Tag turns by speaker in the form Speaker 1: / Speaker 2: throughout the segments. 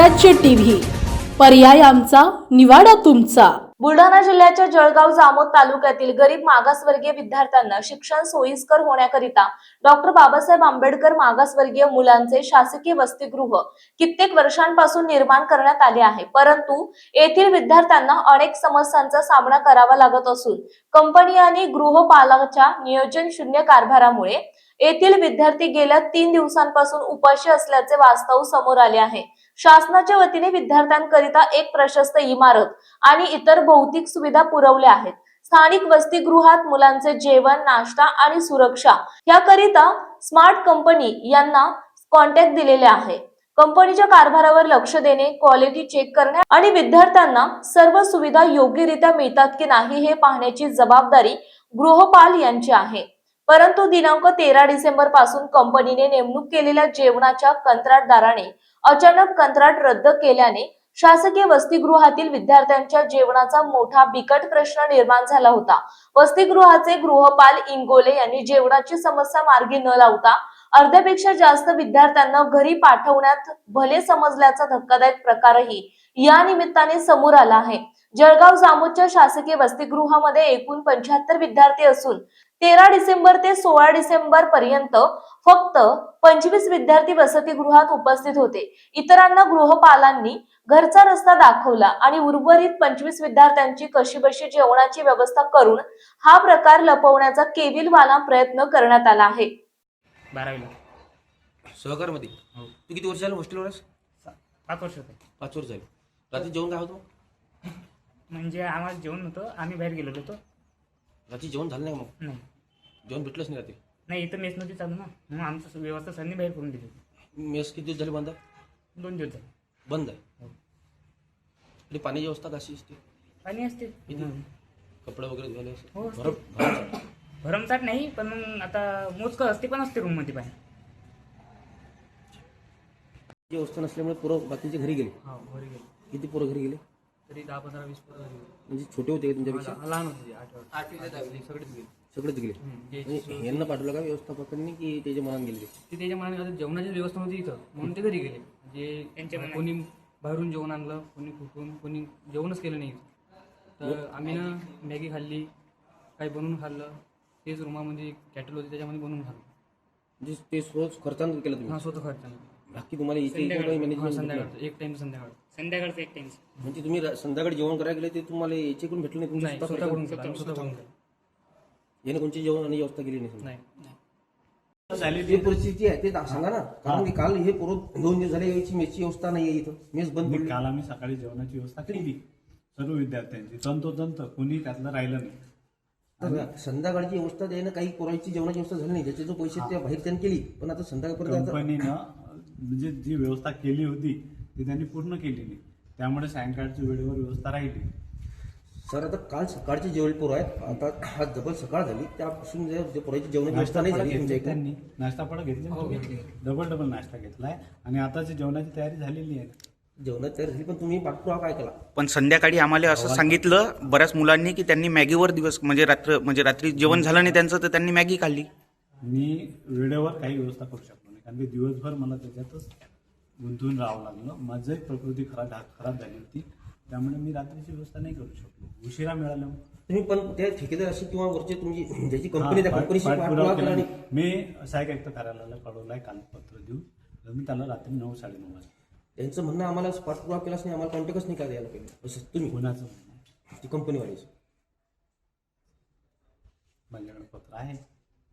Speaker 1: स्वराज्य टीव्ही, पर्याय आमचा, निवाडा तुमचा।
Speaker 2: बुलढाणा जिल्ह्याच्या जळगाव जामोद तालुक्यातील गरीब मागासवर्गीय विद्यार्थ्यांना शिक्षण सोयीस्कर होण्याकरिता डॉक्टर बाबासाहेब आंबेडकर मागासवर्गीय मुलांचे शासकीय वसतिगृह कित्येक वर्षांपासून निर्माण करण्यात आले आहे, परंतु येथील विद्यार्थ्यांना अनेक समस्यांचा सामना करावा लागत असून कंपनी आणि गृहपालाच्या नियोजन शून्य कारभारामुळे येथील विद्यार्थी गेल्या 3 दिवसांपासून उपाशी असल्याचे वास्तव समोर आले आहे। शासनाच्या वतीने विद्यार्थ्यांकरिता एक प्रशस्त इमारत आणि इतर भौतिक सुविधा पुरवल्या आहेत। स्थानिक वसतिगृहात मुलांचे जेवण, नाश्ता आणि सुरक्षा याकरिता स्मार्ट कंपनी यांना कॉन्ट्रॅक्ट दिलेले आहे। कंपनीच्या कारभारावर लक्ष देणे, क्वालिटी चेक करणे आणि विद्यार्थ्यांना सर्व सुविधा योग्यरित्या मिळतात की नाही हे पाहण्याची जबाबदारी गृहपाल यांची आहे। परंतु दिनांक 13 डिसेंबर पासून कंपनीने नेमणूक केलेल्या जेवणाच्या कंत्राटदाराने अचानक कंत्राट रद्द केल्याने शासकीय वसतिगृहातील विद्यार्थ्यांच्या जेवणाचा मोठा बिकट प्रश्न निर्माण झाला होता। वसतिगृहाचे गृहपाल इंगोले यांनी जेवणाची समस्या मार्गी न लावता अर्ध्यापेक्षा जास्त विद्यार्थ्यांना घरी पाठवण्यात भले समजल्याचा धक्कादायक प्रकारही या निमित्ताने समोर आला आहे। जळगाव जामोदच्या शासकीय वसतिगृहामध्ये एकूण 75 विद्यार्थी असून 13 डिसेंबर ते 16 डिसेंबर पर्यंत फक्त 25 विद्यार्थी वसतिगृहात उपस्थित होते। इतरांना गृहपालांनी घरचा रस्ता दाखवला आणि उर्वरित 25 विद्यार्थ्यांची कशीबशी जेवणाची व्यवस्था करून हा प्रकार लपवण्याचा केविलवाला प्रयत्न करण्यात आला आहे।
Speaker 3: 12वीला सहकारमध्ये तू किती वर्ष झालं हॉस्टेलवर आहेस?
Speaker 4: 5 वर्ष होते.
Speaker 3: 5 वर्ष झाले. रात्री जेवण काय होतं?
Speaker 4: म्हणजे आम्हाला जेवण नव्हतं, आम्ही बाहेर गेलो होतो.
Speaker 3: रात्री जेवण झालं नाही? मग
Speaker 4: नाही
Speaker 3: जेवण भेटलंच नाही रात्री?
Speaker 4: नाही, इथं मेस नव्हती चालू ना, मग आमचं व्यवस्था सगळी बाहेर करून दिली.
Speaker 3: मेस किती दिवस झाले बंद आहे?
Speaker 4: 2 दिवस झाले
Speaker 3: बंद आहे. आणि पाण्याची व्यवस्था कशी असते?
Speaker 4: पाणी असते,
Speaker 3: कपडे वगैरे धुवायला
Speaker 4: हो,
Speaker 3: असते?
Speaker 4: असते. भरमसाठ नाही, पण मग आता मोजकं असते, पण असते रूममध्ये पाणी.
Speaker 3: व्यवस्था नसल्यामुळे पोरं बाकीचे घरी गेले?
Speaker 4: हो, घरी गेले.
Speaker 3: किती पोरं घरी गेले?
Speaker 4: तरी 10-15-20 पोरं घरी गेले.
Speaker 3: म्हणजे छोटे होते का तुमच्यापेक्षा?
Speaker 4: लहान होते, 8 सगळेच गेले.
Speaker 3: सगळेच गेले. म्हणजे यांना पाठवलं का व्यवस्थापकांनी की त्याच्या मनात गेले?
Speaker 5: ते त्याच्या मनाने जेवणाची व्यवस्था नव्हती इथं, म्हणून ते घरी गेले. म्हणजे
Speaker 4: त्यांच्या
Speaker 5: कोणी बाहेरून जेवण आणलं, कोणी कुठून, कोणी जेवणच केलं नाही. तर आम्ही ना मॅगी खाल्ली, काही बनवून खाल्लं, तेच रूमामध्ये कॅटल होते त्याच्यामध्ये बनवून खाल्लं.
Speaker 3: म्हणजे ते स्वतः खर्चानं केलं तुम्ही?
Speaker 5: हा, स्वतः खर्चानं.
Speaker 3: बाकी तुम्हाला इथे मॅनेजमेंट?
Speaker 5: संध्याकाळचं एक टाइम
Speaker 4: संध्याकाळचं एक टाइम.
Speaker 3: म्हणजे तुम्ही संध्याकाळी जेवण करायला गेले ते तुम्हाला याच्याकडून भेटलं नाही?
Speaker 5: नाही,
Speaker 3: तुम्ही
Speaker 5: स्वतः करून केलं, स्वतः करून केलं.
Speaker 3: याने कोणती जेवण आणि व्यवस्था केली नाही?
Speaker 5: नाही.
Speaker 3: जी परिस्थिती आहे ते सांगा ना, कारण की काल हे पूर्ण 2 दिवस झाले याची मेसची व्यवस्था नाही आहे, इथं मेस बंद पडली.
Speaker 6: काल आम्ही सकाळी जेवणाची व्यवस्था केली सर्व विद्यार्थ्यांची, तंतोतंत कोणी त्यातलं राहिलं नाही.
Speaker 3: संध्याकाळची व्यवस्था द्यायला काही पोरांची जेवणाची व्यवस्था झाली नाही, त्याचे जो पैसे त्या बाहेर त्यांनी केली, पण आता संध्याकाळपर्यंत
Speaker 6: कंपनीनं म्हणजे जी व्यवस्था केली होती ती त्यांनी पूर्ण केली नाही, त्यामुळे सायंकाळची वेळेवर व्यवस्था राहिली.
Speaker 3: सर आता काल सकाळचे जेवढे पोरं आहेत, आता आज डबल सकाळ झाली, त्यापासून जे पोरांची जेवणाची व्यवस्था नाही झाली तुमच्या इकडे?
Speaker 6: त्यांनी नाश्ता फळं घेतली, डबल नाश्ता घेतलाय आणि आताची जेवणाची तयारी झालेली आहे.
Speaker 3: जेवणात तयार झाली, पण तुम्ही पाठपुरावा काय केला?
Speaker 7: पण संध्याकाळी आम्हाला असं सांगितलं बऱ्याच मुलांनी की त्यांनी मॅगीवर दिवस म्हणजे रात्री जेवण झालं नाही त्यांचं, तर त्यांनी मॅगी खाल्ली.
Speaker 6: मी वेळेवर काही व्यवस्था करू शकलो नाही, कारण की दिवसभर मला त्याच्यातच गुंतून राहावं लागलं. माझी प्रकृती खराब झाली होती, त्यामुळे मी रात्रीची व्यवस्था नाही करू शकलो, उशिरा मिळालं.
Speaker 3: तुम्ही पण त्या ठेकेदार अशी किंवा वरचे तुमची ज्याची कंपनी त्या कंपनीशी पाठपुरावा केला नाही?
Speaker 6: मी सहाय्यक आयुक्त कार्यालयाला कळवलाय काल पत्र देऊन, तर मी त्याला रात्री 9-9:30 वाजता.
Speaker 3: त्यांचं म्हणणं आम्हाला पाठपुरावा केलाच नाही, आम्हाला कॉन्टॅक्टच नाही करायला पाहिजे असं तुम्ही?
Speaker 6: कोणाचं म्हणणं?
Speaker 3: ती कंपनीवालीच.
Speaker 6: माझ्याकडे पत्र आहे,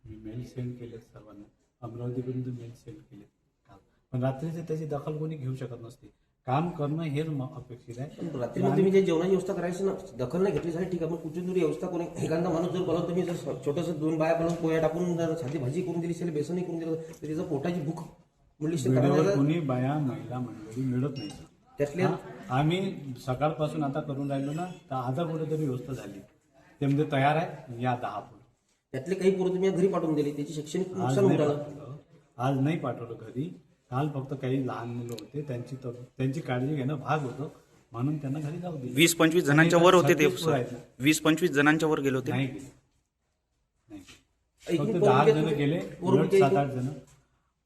Speaker 6: मी मेल सेंड केले सर्वांना, अमरावतीपर्यंत मेल सेंड केले काल. पण रात्रीचे त्याची दखल कोणी घेऊ शकत नसते, काम करणं हेच अपेक्षित आहे.
Speaker 3: पण रात्री तुम्ही जे जेवणाची व्यवस्था करायची ना, दखल नाही घेतली झाली ठीक आहे, पण कुठून तरी व्यवस्था कोणी एखादा माणूस जर बोलावून तुम्ही जर छोटंसं 2 बाया बोलून पोया टाकून जर साधी भाजी करून दिली, बेसनही करून दिलं, तर त्याचं पोटाची भूक
Speaker 6: कोणी बाया महिला मंडळी मिळत नाही
Speaker 3: त्यातले.
Speaker 6: आम्ही सकाळपासून आता करून राहिलो ना, तर आता कुठेतरी व्यवस्था झाली, ते म्हणजे तयार आहे या 10 पोरं.
Speaker 3: त्यातले काही पोरं तुम्ही घरी पाठवून दिली, त्याची शैक्षणिक नुकसान होऊन राहिलं.
Speaker 6: आज नाही पाठवलं घरी, काल फक्त काही लहान मुलं होते, त्यांची काळजी घेणं भाग होतं, म्हणून त्यांना घरी जाऊ दिलं.
Speaker 7: 20-25 जणांच्या वर होते ते, 20-25 जणांच्या वर गेले होते.
Speaker 6: नाही फक्त 10 जण गेले, 7-8 जण.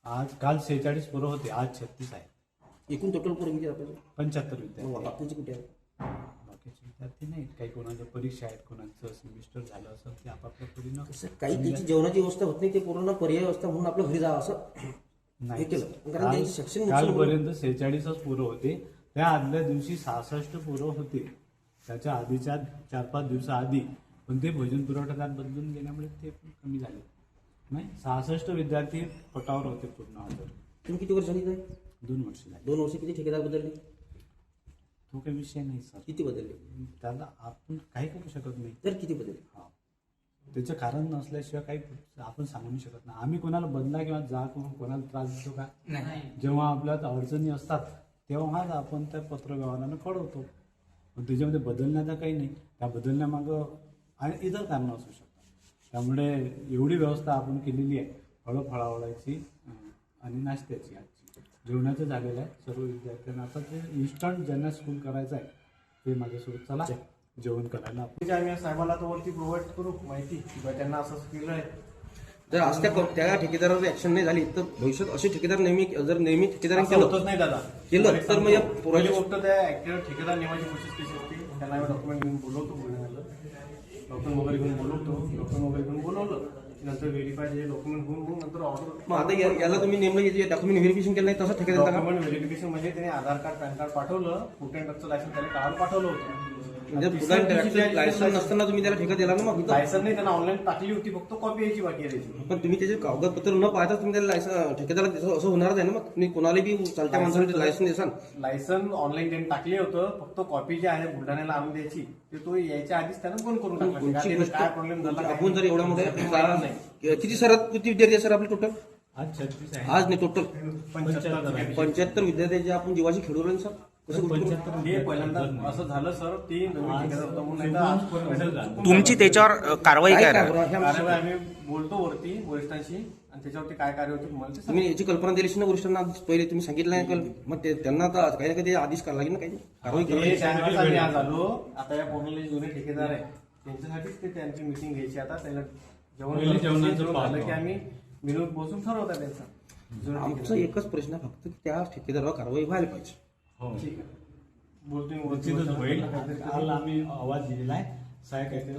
Speaker 6: आज काल 46 पोरं होते, आज 36 आहे.
Speaker 3: एकूण टोटल पोरं किती आपल्याला
Speaker 6: 75 विद्यार्थी
Speaker 3: मग बाकीचे कुठे आहे?
Speaker 6: बाकीचे विद्यार्थी नाहीत. काही कोणाच्या परीक्षा आहेत, कोणाचं सेमिस्टर झालं असेल ते आपापल्या परीनं
Speaker 3: कसं काही त्याची जेवणाची व्यवस्था होत नाही, ते पोरांना पर्याय व्यवस्था म्हणून आपलं घरी जावं असं हे
Speaker 6: नाही
Speaker 3: केलं. कारण त्यांची शिक्षण
Speaker 6: कालपर्यंत 46च पोरं होते. त्या आदल्या दिवशी 66 पोरं होते. त्याच्या आधीच्या 4-5 दिवसाआधी पण ते भोजन पुरवठादार बदलून गेल्यामुळे ते पण कमी झाले. नाही 66 विद्यार्थी पटावर होते पूर्ण हजर.
Speaker 3: तुम्ही किती वर्ष झाली काय?
Speaker 6: 2 वर्ष झाले.
Speaker 3: 2 वर्ष किती ठेकेदार बदलले?
Speaker 6: तो काही विषय नाही सर.
Speaker 3: किती बदलले?
Speaker 6: त्याला आपण काही करू शकत नाही.
Speaker 3: तर किती बदलले?
Speaker 6: हा त्याचं कारण नसल्याशिवाय काही आपण सांगू नाही शकत नाही. आम्ही कोणाला बदला किंवा जा किंवा कोणाला त्रास देतो का?
Speaker 5: नाही.
Speaker 6: जेव्हा आपल्यात अडचणी असतात तेव्हाच आपण त्या पत्रव्यवहारानं कळवतो. पण त्याच्यामध्ये बदलण्याचा काही नाही. त्या बदलण्यामागं आणि इतर कारणं असू शकतात. त्यामुळे एवढी व्यवस्था आपण केलेली आहे फळं फळावळाची आणि नाश्त्याची. आजची जेवणाचं झालेलं आहे सर्व विद्यार्थ्यांना. आता ते इन्स्टंट ज्यांना स्कूल करायचं आहे ते माझ्यासोबत चला जेवण करायला.
Speaker 8: आम्ही साहेबाला तो वरती प्रोव्हाइड करू माहिती किंवा त्यांना असं केलं आहे.
Speaker 3: जर आज त्या ठेकेदारावर ऍक्शन नाही झाली तर भविष्यात असे ठेकेदार नेहमी ठेकेदारांनी
Speaker 8: असं होतच नाही दादा.
Speaker 3: केलं तर मग या
Speaker 8: पहिली
Speaker 3: पोराच्या
Speaker 8: गोष्ट त्या ऍक्टिव्ह ठेकेदार नेमाची कोशिश केली होती. त्यांना आम्ही डॉक्युमेंट घेऊन बोलवतो. बुलढाण्याला डॉक्युमेंट वगैरे घेऊन बोलवतो. डॉक्युमेंट वगैरे घेऊन बोलवलं नंतर व्हेरीफाय जे डॉक्युमेंट घेऊन मग नंतर ऑर्डर.
Speaker 3: मग आता याला तुम्ही नेमलं डॉक्युमेंट व्हेरिफिकेशन केलं नाही तसं ठेकेदार
Speaker 8: डॉक्युमेंट व्हेरिफिकेशन म्हणजे त्याने आधार कार्ड पॅन कार्ड पाठवलं. फूड अँड ड्रगचं लायसन्स त्याने काढून पाठवलं होतं.
Speaker 3: लायसन नसताना तुम्ही त्याला ठेका दिला ना मग इथं?
Speaker 8: लायसन नाही त्यांना ऑनलाईन टाकली होती. फक्त कॉपी यायची बाकी आहे त्याची.
Speaker 3: पण तुम्ही त्याचे कागदपत्र न पाहता तुम्ही त्याला लायसन ठेकेदाराला देता असं होणारच आहे ना. मग तुम्ही कोणाला बी चालत्या माणसाला लायसन देसाल.
Speaker 8: लायसन ऑनलाईन त्यांनी टाकले होतं. फक्त कॉपी जी आहे बुलढाण्याला आणून द्यायची ते तो यायच्या आधीच त्यानं बंद करून टाकला. काय प्रॉब्लेम झाला
Speaker 3: आपण जर एवढ्या मध्ये किती सरात किती विद्यार्थी आहे सर आपले टोटल?
Speaker 6: आज 36 आहे.
Speaker 3: आज नाही टोटल
Speaker 8: 75
Speaker 3: 75 विद्यार्थ्यांचे आपण जीवाशी खेळवलं सर. कसं
Speaker 6: 75
Speaker 8: हे पहिल्यांदा असं झालं सर. ती नवीन ठेकेदार होता म्हणून नाही तर आजपर्यंत
Speaker 7: तुमची त्याच्यावर कारवाई काय राहील?
Speaker 8: कार्यवाही आम्ही बोलतो वरती वरिष्ठांशी आणि त्याच्यावरती काय कार्य होती तुम्हाला ते
Speaker 3: तुम्ही याची कल्पना दिली ना वरिष्ठांना पहिले तुम्ही सांगितलं नाही. मग त्यांना तर काही ना काही आदेश करायला लागेल ना. काही कारवाई
Speaker 8: हे त्यासाठीच आम्ही आज आलो. आता या पूर्ण जे जुने ठेकेदार आहे त्यांच्यासाठीच ते त्यांची मिटिंग घ्यायची. आता त्याला
Speaker 6: पहिले जेवणाचं
Speaker 8: जेवण झालं की
Speaker 6: पाहतो.
Speaker 8: आम्ही मिळून बसून ठरवता त्यांचा.
Speaker 3: आमचा एकच प्रश्न आहे फक्त की त्या ठेकेदारावर कारवाई व्हायला पाहिजे.
Speaker 6: हो
Speaker 8: ठीक आहे बोलतो मी
Speaker 6: निश्चितच होईल.
Speaker 8: वरती.
Speaker 6: काल आम्ही आवाज दिलेला आहे. साहेब काहीतरी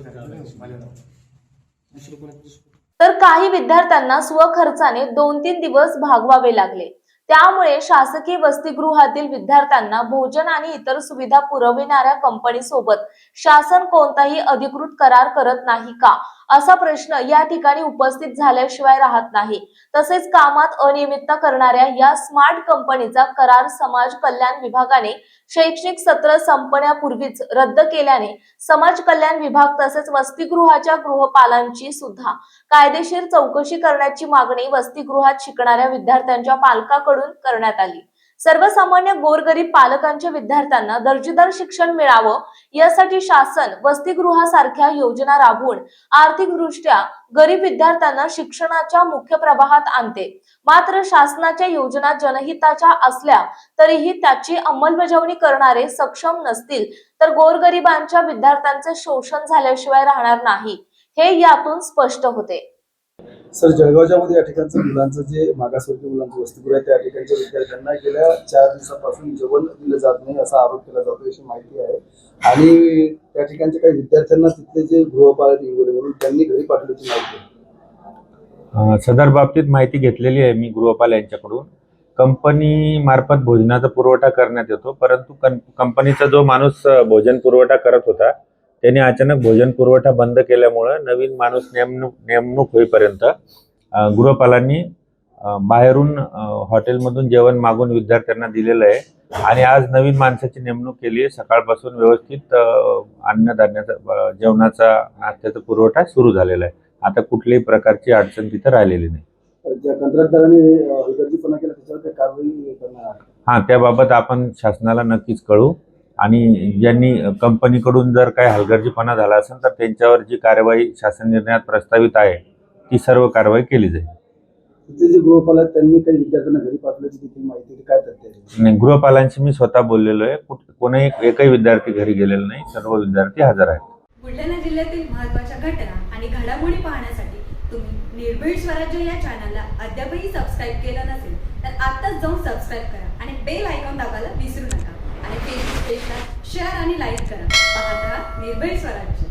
Speaker 3: दुसरं कोणाचं
Speaker 2: तर काही विद्यार्थ्यांना स्वखर्चाने 2-3 दिवस भागवावे लागले. त्यामुळे शासकीय वसतिगृहातील विद्यार्थ्यांना भोजन आणि इतर सुविधा पुरविणाऱ्या कंपनीसोबत शासन कोणताही अधिकृत करार करत नाही का, असा प्रश्न या ठिकाणी उपस्थित झाल्याशिवाय राहत नाही. तसेच कामात अनियमितता करणाऱ्या या स्मार्ट कंपनीचा करार समाज कल्याण विभागाने शैक्षणिक सत्र संपण्यापूर्वीच रद्द केल्याने समाज कल्याण विभाग तसेच वसतिगृहाच्या गृहपालांची सुद्धा कायदेशीर चौकशी करण्याची मागणी वसतिगृहात शिकणाऱ्या विद्यार्थ्यांच्या पालकांकडून करण्यात आली. सर्वसामान्य गोरगरीब पालकांच्या विद्यार्थ्यांना दर्जेदार शिक्षण मिळावं यासाठी शासन वसतिगृहासारख्या योजना राबवून आर्थिकदृष्ट्या गरीब विद्यार्थ्यांना शिक्षणाच्या मुख्य प्रवाहात आणते. मात्र शासनाच्या योजना जनहिताच्या असल्या तरीही त्याची अंमलबजावणी करणारे सक्षम नसतील तर गोरगरिबांच्या विद्यार्थ्यांचे शोषण झाल्याशिवाय राहणार नाही, हे यातून स्पष्ट होते.
Speaker 9: सर, जळगावच्या मध्ये या ठिकाणचं मुलांचं जे मागासवर्गीय मुलांचं वसतिगृह आहे त्या ठिकाणच्या विद्यार्थ्यांना गेल्या 4 दिवसापासून जेवण दिलं जात नाही असा आरोप केला जातो अशी माहिती आहे. आणि त्या ठिकाणच्या काही विद्यार्थ्यांना तिथले जे गृहपाल हिंगोली म्हणून त्यांनी घरी पाठवल्याची माहिती आहे.
Speaker 10: सदर बाबतीत माहिती घेतलेली आहे मी गृहपाल यांच्याकडून. कंपनी मार्फत भोजनाचा पुरवठा करण्यात येतो, परंतु कंपनीचा जो माणूस भोजन पुरवठा करत होता त्यांनी अचानक भोजन पुरवठा बंद केल्यामुळं नवीन माणूस नेमणूक होईपर्यंत गृहपालांनी बाहेरून हॉटेलमधून जेवण मागून विद्यार्थ्यांना दिलेलं आहे. आणि आज नवीन माणसाची नेमणूक केली आहे. सकाळपासून व्यवस्थित अन्नधान्याचा जेवणाचा नाश्त्याचा पुरवठा सुरू झालेला आहे. आता कुठल्याही प्रकारची अडचण तिथं राहिलेली नाही.
Speaker 9: ज्या कंत्राटदाराने हलगर्जीपणा केला त्याच्यावर काही कारवाई करणार आहे?
Speaker 10: हां, त्याबाबत आपण शासनाला नक्कीच कळू आणि ज्यांनी कंपनीकडून जर काही हलगर्जीपणा झाला असेल तर त्यांच्यावर जी कार्यवाही शासन निर्णयात प्रस्तावित आहे ती सर्व कारवाई केली जाईल.
Speaker 9: तिथे जे गृहपाल आहेत त्यांनी काही विद्यार्थ्यांना घरी पाठवल्याची देखील माहिती काय तथ्य
Speaker 10: नाही, गृहपालांशी मी स्वतः बोललेलो आहे. कोणीही एकही विद्यार्थी घरी गेलेला नाही. सर्व विद्यार्थी हजर आहेत.
Speaker 11: बुलढाणा जिल्ह्यातील महत्त्वाच्या घटना आणि घडामोडी पाहण्यासाठी तुम्ही निर्भीड स्वराज्य या चॅनलला अद्यापही सबस्क्राईब केलं नसेल तर तर आत्ताच जाऊन सबस्क्राईब करा आणि बेल आयकॉन दाबायला विसरू नका आणि फेसबुक पेजला शेअर आणि लाईक करा. पाहत राहा निर्भय स्वराज्य.